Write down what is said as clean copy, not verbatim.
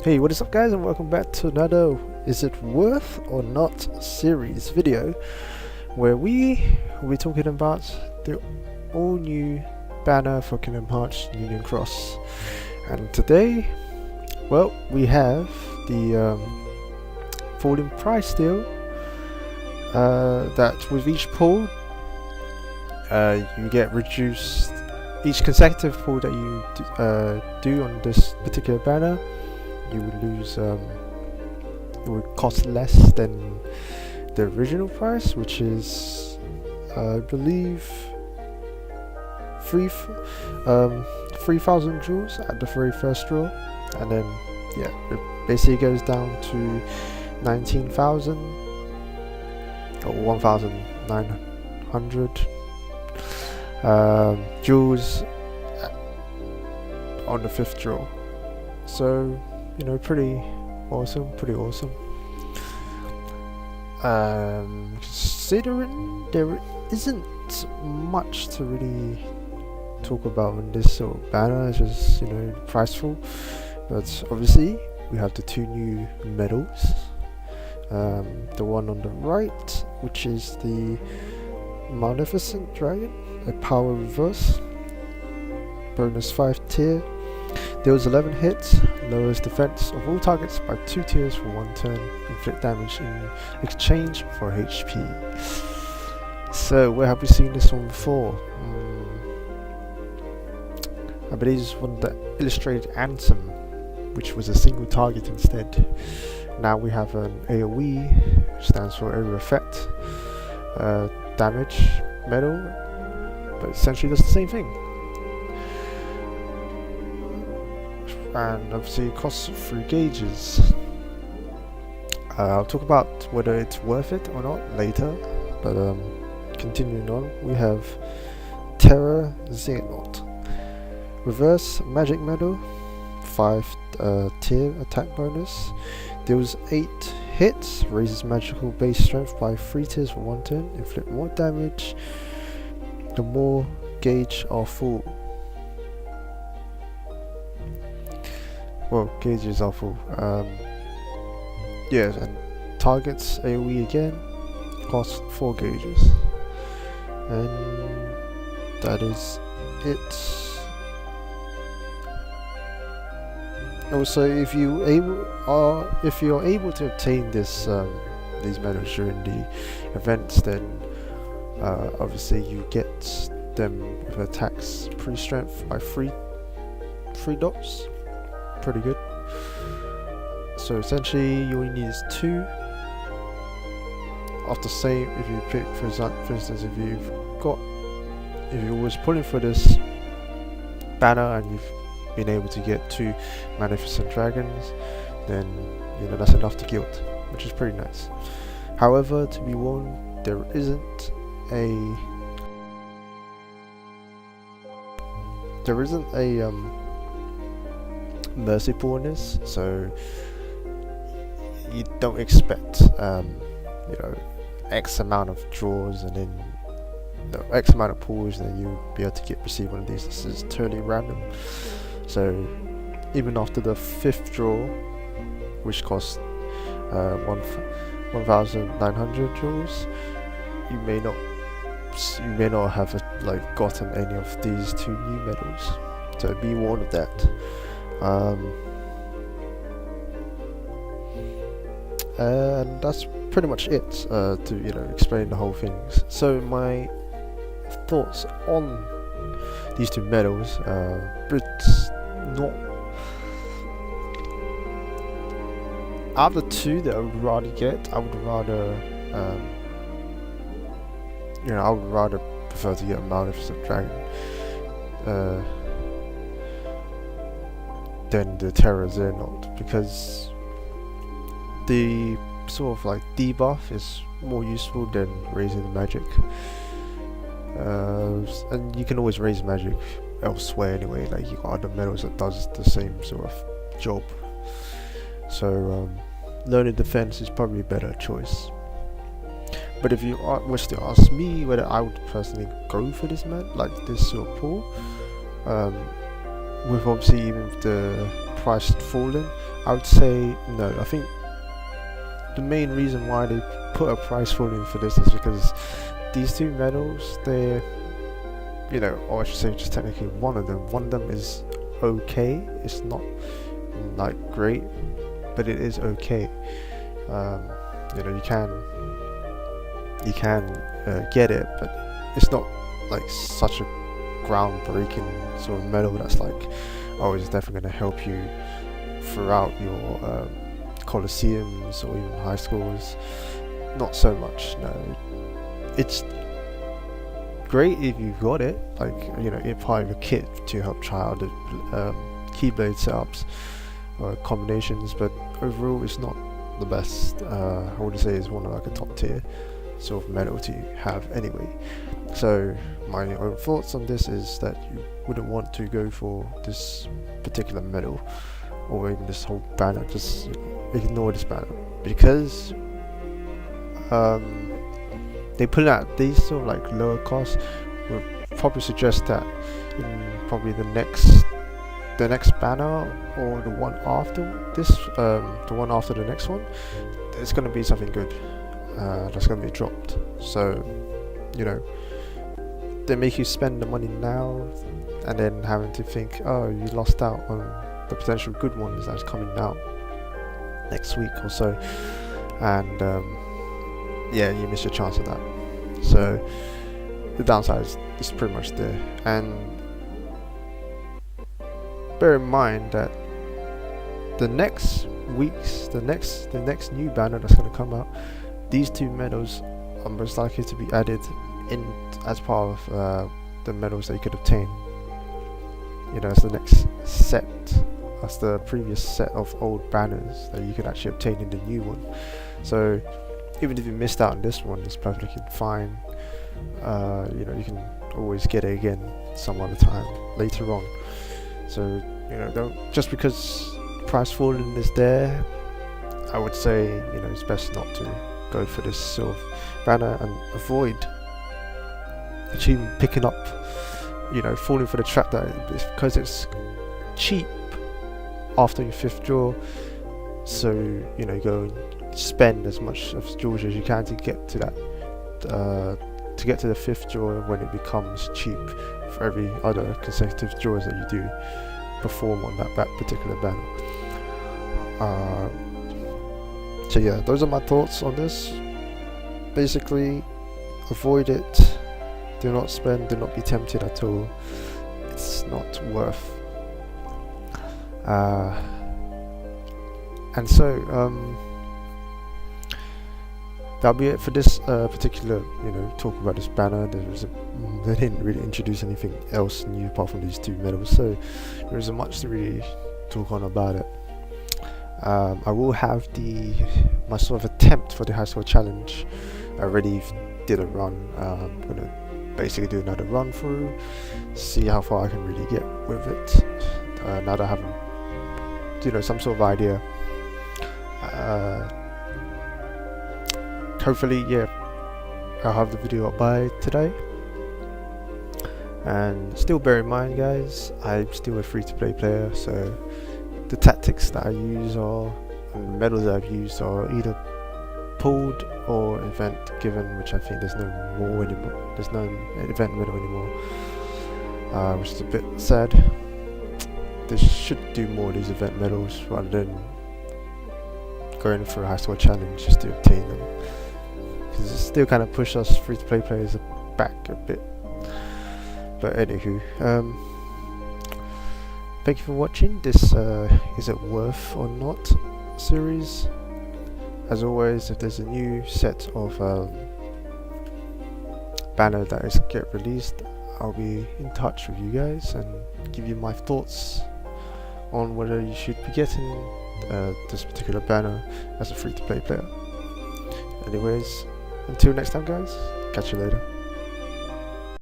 Hey, what is up guys, and welcome back to another Is It Worth or Not series video, where we will be talking about the all new banner for Kingdom Hearts Union Cross. And today, well, we have the falling price deal that with each pull you get reduced. Each consecutive pull that you do on this particular banner, you would lose, it would cost less than the original price, which is I believe 3,000 jewels at the very first draw, and then yeah, it basically goes down to 19,000 or 1,900 jewels on the fifth draw. So, you know, pretty awesome. Considering there isn't much to really talk about in this sort of banner, it's just, you know, priceful. But obviously we have the two new medals. The one on the right, which is the Maleficent dragon, a power reverse, bonus 5 tier, deals 11 hits, lowers defense of all targets by 2 tiers for 1 turn, inflict damage in exchange for HP. So where have we seen this one before? I believe it's one that illustrated Anthem, which was a single target instead. Now we have an AoE, which stands for area effect, damage medal, but essentially does the same thing. And obviously it costs 3 gauges. I'll talk about whether it's worth it or not later, but continuing on, we have Terra-Xehanort, reverse magic medal, 5 tier attack bonus, deals 8 hits, raises magical base strength by 3 tiers for 1 turn, inflict more damage the more gauge are full. Well, gauges are full. Yes, and targets AoE again, cost 4 gauges, and that is it. Also, if you're able to obtain this these medals during the events, then obviously you get them with attacks pre-strength by 3 dots. Pretty good. So essentially you only need is 2 of the same. If you pick, for instance, if you was pulling for this banner and you've been able to get 2 Maleficent dragons, then you know that's enough to guild, which is pretty nice. However, to be warned, there isn't a mercy pool in this, so you don't expect you know, X amount of draws and then X amount of pulls, and then you'll be able to receive one of these. This is totally random. So even after the 5th draw, which costs 1,900 jewels, you may not have gotten any of these 2 new medals. So be warned of that. And that's pretty much it to, you know, explain the whole thing. So my thoughts on these 2 medals, it's not, out of the 2 that I would rather get, I would rather prefer to get a Maleficent dragon than the Terra-Xehanort, because the sort of like debuff is more useful than raising the magic, and you can always raise magic elsewhere anyway. Like, you got other medals that does the same sort of job. So learning defense is probably a better choice. But if you wish to ask me whether I would personally go for this this sort of pull, with obviously even the price falling, I would say no. I think the main reason why they put a price falling for this is because these two medals, they're, you know, or I should say just technically one of them is okay. It's not like great, but it is okay. You know, you can get it, but it's not like such a groundbreaking sort of medal that's like, oh, it's definitely going to help you throughout your Colosseums or even high schools. Not so much, no. It's great if you've got it, like, you know, in part of your kit to help try out the keyblade setups or combinations, but overall it's not the best. I wouldn't say it's one of like a top tier sort of medal to have anyway. So my own thoughts on this is that you wouldn't want to go for this particular medal or even this whole banner. Just ignore this banner, because they put out these sort of like lower costs. Would probably suggest that in probably the next banner or the one after this, the one after the next one, there's going to be something good that's going to be dropped. So, you know, they make you spend the money now and then having to think, oh, you lost out on the potential good ones that's coming out next week or so, and yeah, you miss your chance of that. So the downside is pretty much there. And bear in mind that the next weeks, the next new banner that's going to come out, these two medals are most likely to be added in as part of the medals that you could obtain. You know, as the next set, as the previous set of old banners that you could actually obtain in the new one. So even if you missed out on this one, it's perfectly fine. You know, you can always get it again some other time later on. So, you know, don't, just because price falling is there, I would say, you know, it's best not to go for this sort of banner and avoid actually picking up, you know, falling for the trap that it's because it's cheap after your 5th draw. So, you know, go and spend as much of jewels as you can to get to that, to get to the 5th draw when it becomes cheap for every other consecutive draws that you do perform on that particular banner. So yeah, those are my thoughts on this. Basically, avoid it. Do not spend. Do not be tempted at all. It's not worth. And so that'll be it for this particular, you know, talk about this banner. They didn't really introduce anything else new apart from these two medals, so there isn't much to really talk on about it. I will have my sort of attempt for the high score challenge. I already did a run. I'm gonna basically do another run through, see how far I can really get with it. Now that I have, you know, some sort of idea. Hopefully, yeah, I'll have the video up by today. And still bear in mind, guys, I'm still a free-to-play player, so the tactics that I use and the medals that I've used are either pulled or event given, which I think there's no more anymore. There's no event medal anymore, which is a bit sad. They should do more of these event medals rather than going for a high score challenge just to obtain them, because it still kind of pushes us free-to-play players back a bit. But anywho, thank you for watching this Is It Worth or Not series. As always, if there's a new set of banner that is get released, I'll be in touch with you guys and give you my thoughts on whether you should be getting this particular banner as a free-to-play player. Anyways, until next time, guys, catch you later.